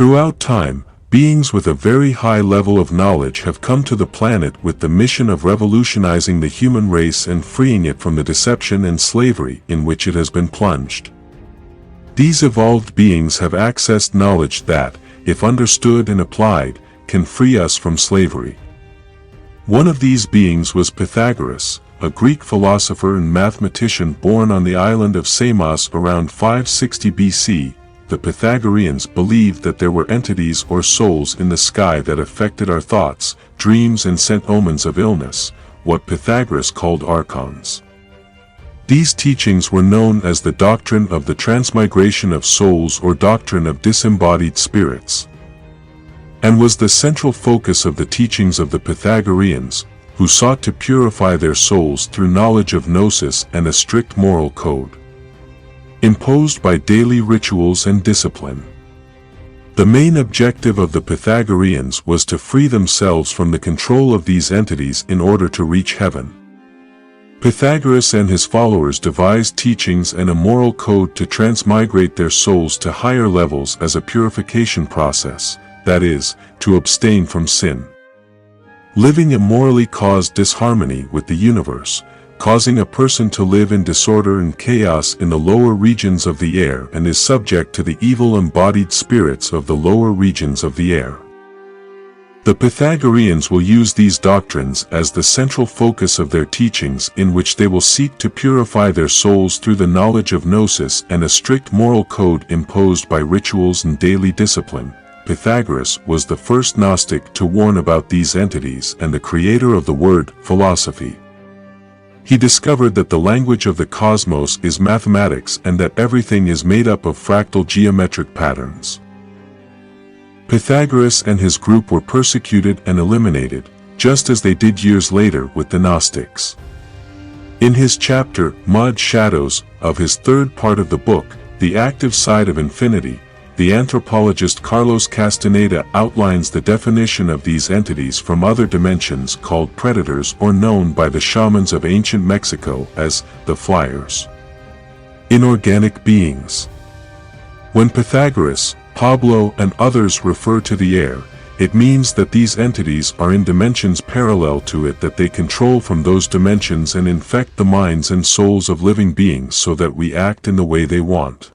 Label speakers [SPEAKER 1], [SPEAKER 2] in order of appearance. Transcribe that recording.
[SPEAKER 1] Throughout time, beings with a very high level of knowledge have come to the planet with the mission of revolutionizing the human race and freeing it from the deception and slavery in which it has been plunged. These evolved beings have accessed knowledge that, if understood and applied, can free us from slavery. One of these beings was Pythagoras, a Greek philosopher and mathematician born on the island of Samos around 560 BC. The Pythagoreans believed that there were entities or souls in the sky that affected our thoughts, dreams and sent omens of illness, what Pythagoras called Archons. These teachings were known as the doctrine of the transmigration of souls or doctrine of disembodied spirits, and was the central focus of the teachings of the Pythagoreans, who sought to purify their souls through knowledge of gnosis and a strict moral code, imposed by daily rituals and discipline. The main objective of the Pythagoreans was to free themselves from the control of these entities in order to reach heaven. Pythagoras and his followers devised teachings and a moral code to transmigrate their souls to higher levels as a purification process, that is, to abstain from sin. Living immorally caused disharmony with the universe, causing a person to live in disorder and chaos in the lower regions of the air and is subject to the evil embodied spirits of the lower regions of the air. The Pythagoreans will use these doctrines as the central focus of their teachings, in which they will seek to purify their souls through the knowledge of gnosis and a strict moral code imposed by rituals and daily discipline. Pythagoras was the first Gnostic to warn about these entities and the creator of the word philosophy. He discovered that the language of the cosmos is mathematics and that everything is made up of fractal geometric patterns. Pythagoras and his group were persecuted and eliminated, just as they did years later with the Gnostics. In his chapter, Mud Shadows, of his third part of the book, The Active Side of Infinity, the anthropologist Carlos Castaneda outlines the definition of these entities from other dimensions called predators, or known by the shamans of ancient Mexico as the flyers. Inorganic beings. When Pythagoras, Pablo and others refer to the air, it means that these entities are in dimensions parallel to it, that they control from those dimensions and infect the minds and souls of living beings so that we act in the way they want.